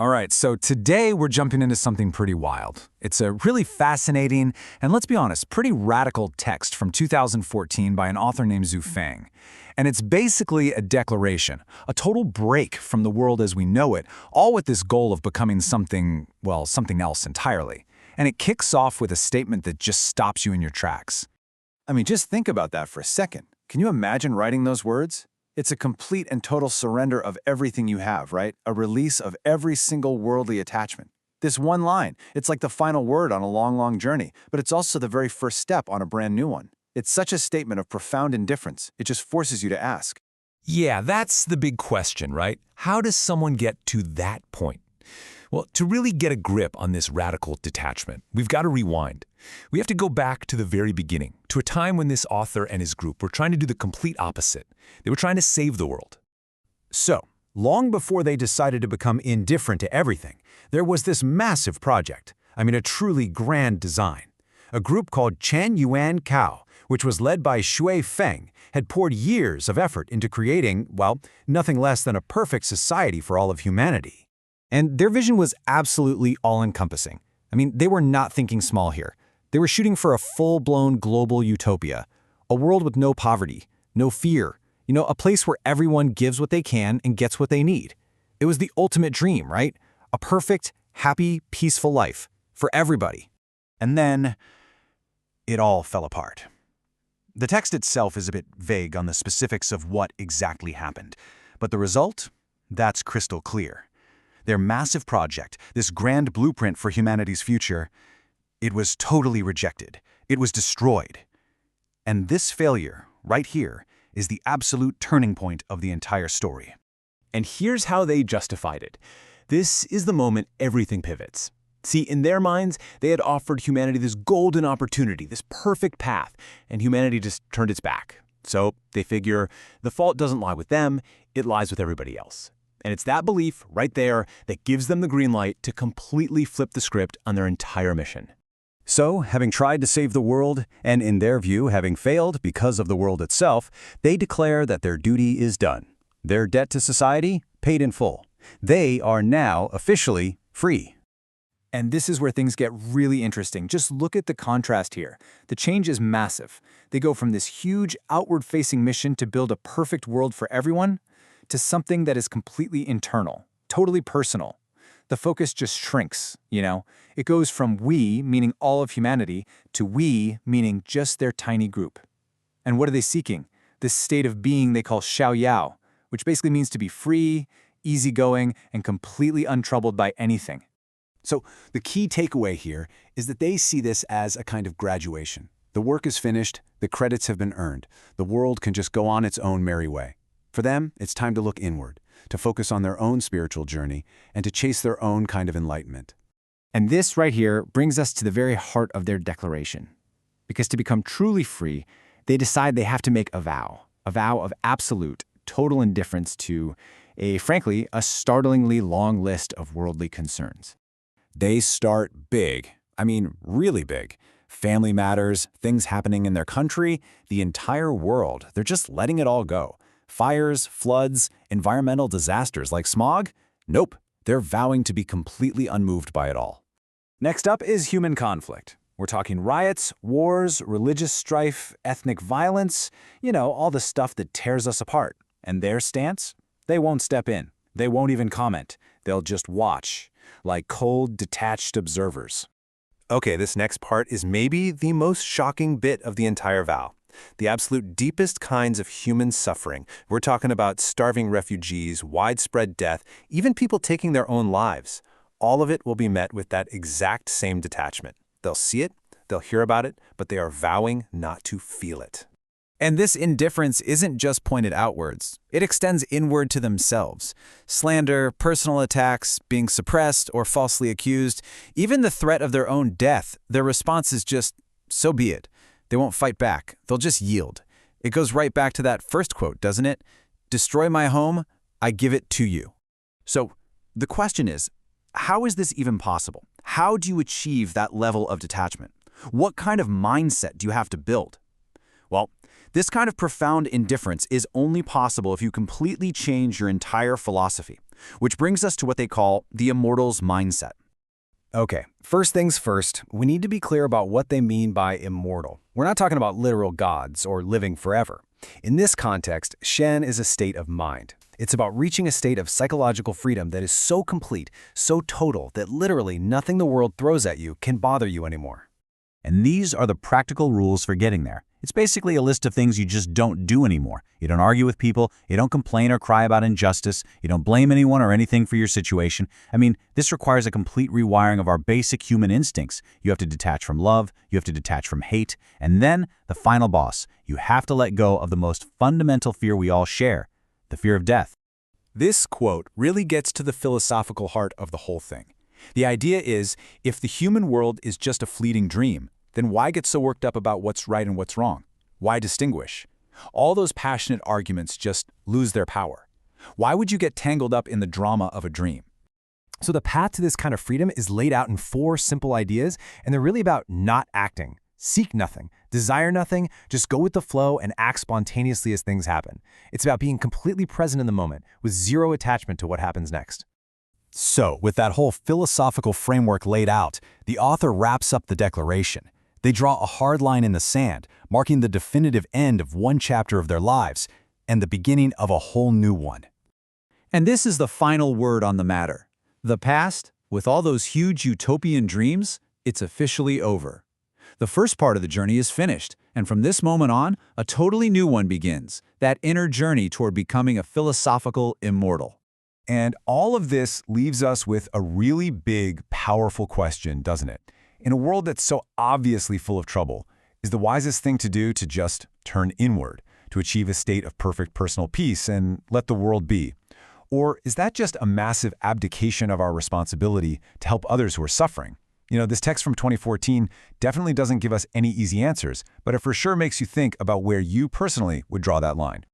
All right, so today we're jumping into something pretty wild. It's a really fascinating, and let's be honest, pretty radical text from 2014 by an author named Zhu Feng. And it's basically a declaration, a total break from the world as we know it, all with this goal of becoming something, well, something else entirely. And it kicks off with a statement that just stops you in your tracks. I mean, just think about that for a second. Can you imagine writing those words? It's a complete and total surrender of everything you have, right? A release of every single worldly attachment. This one line, it's like the final word on a long, long journey, but it's also the very first step on a brand new one. It's such a statement of profound indifference. It just forces you to ask. Yeah, that's the big question, right? How does someone get to that point? Well, to really get a grip on this radical detachment, we've got to rewind. We have to go back to the very beginning, to a time when this author and his group were trying to do the complete opposite. They were trying to save the world. So, long before they decided to become indifferent to everything, there was this massive project. A truly grand design. A group called Chen Yuan Cao, which was led by Shui Feng, had poured years of effort into creating, well, nothing less than a perfect society for all of humanity. And their vision was absolutely all-encompassing. They were not thinking small here. They were shooting for a full-blown global utopia, a world with no poverty, no fear, a place where everyone gives what they can and gets what they need. It was the ultimate dream, right? A perfect, happy, peaceful life for everybody. And then, it all fell apart. The text itself is a bit vague on the specifics of what exactly happened, but the result? That's crystal clear. Their massive project, this grand blueprint for humanity's future, it was totally rejected. It was destroyed. And this failure, right here, is the absolute turning point of the entire story. And here's how they justified it. This is the moment everything pivots. See, in their minds, they had offered humanity this golden opportunity, this perfect path, and humanity just turned its back. So they figure the fault doesn't lie with them, it lies with everybody else. And it's that belief right there that gives them the green light to completely flip the script on their entire mission. So, having tried to save the world, and in their view, having failed because of the world itself, they declare that their duty is done. Their debt to society, paid in full. They are now officially free. And this is where things get really interesting. Just look at the contrast here. The change is massive. They go from this huge outward-facing mission to build a perfect world for everyone to something that is completely internal, totally personal. The focus just shrinks, It goes from we, meaning all of humanity, to we, meaning just their tiny group. And what are they seeking? This state of being they call Xiao Yao, which basically means to be free, easygoing, and completely untroubled by anything. So the key takeaway here is that they see this as a kind of graduation. The work is finished, the credits have been earned, the world can just go on its own merry way. For them, it's time to look inward, to focus on their own spiritual journey, and to chase their own kind of enlightenment. And this right here brings us to the very heart of their declaration. Because to become truly free, they decide they have to make a vow of absolute, total indifference to frankly, a startlingly long list of worldly concerns. They start big. Really big. Family matters, things happening in their country, the entire world. They're just letting it all go. Fires, floods, environmental disasters like smog? Nope, they're vowing to be completely unmoved by it all. Next up is human conflict. We're talking riots, wars, religious strife, ethnic violence, all the stuff that tears us apart. And their stance? They won't step in. They won't even comment. They'll just watch, like cold, detached observers. Okay, this next part is maybe the most shocking bit of the entire vow. The absolute deepest kinds of human suffering. We're talking about starving refugees, widespread death, even people taking their own lives. All of it will be met with that exact same detachment. They'll see it, they'll hear about it, but they are vowing not to feel it. And this indifference isn't just pointed outwards. It extends inward to themselves. Slander, personal attacks, being suppressed or falsely accused, even the threat of their own death, their response is just, so be it. They won't fight back. They'll just yield. It goes right back to that first quote, doesn't it? Destroy my home, I give it to you. So the question is, how is this even possible? How do you achieve that level of detachment? What kind of mindset do you have to build? Well, this kind of profound indifference is only possible if you completely change your entire philosophy. which brings us to what they call the Immortal's mindset. Okay, first things first, we need to be clear about what they mean by immortal. We're not talking about literal gods or living forever. In this context, Shen is a state of mind. It's about reaching a state of psychological freedom that is so complete, so total, that literally nothing the world throws at you can bother you anymore. And these are the practical rules for getting there. It's basically a list of things you just don't do anymore. You don't argue with people, you don't complain or cry about injustice, you don't blame anyone or anything for your situation. I mean, this requires a complete rewiring of our basic human instincts. You have to detach from love, you have to detach from hate, and then, the final boss, you have to let go of the most fundamental fear we all share, the fear of death. This quote really gets to the philosophical heart of the whole thing. The idea is, if the human world is just a fleeting dream, then why get so worked up about what's right and what's wrong? Why distinguish? All those passionate arguments just lose their power. Why would you get tangled up in the drama of a dream? So the path to this kind of freedom is laid out in 4 simple ideas, and they're really about not acting. Seek nothing, desire nothing, just go with the flow and act spontaneously as things happen. It's about being completely present in the moment, with zero attachment to what happens next. So, with that whole philosophical framework laid out, the author wraps up the declaration. They draw a hard line in the sand, marking the definitive end of one chapter of their lives and the beginning of a whole new one. And this is the final word on the matter. The past, with all those huge utopian dreams, it's officially over. The first part of the journey is finished, and from this moment on, a totally new one begins, that inner journey toward becoming a philosophical immortal. And all of this leaves us with a really big, powerful question, doesn't it? In a world that's so obviously full of trouble, is the wisest thing to do to just turn inward, to achieve a state of perfect personal peace and let the world be? Or is that just a massive abdication of our responsibility to help others who are suffering? You know, this text from 2014 definitely doesn't give us any easy answers, but it for sure makes you think about where you personally would draw that line.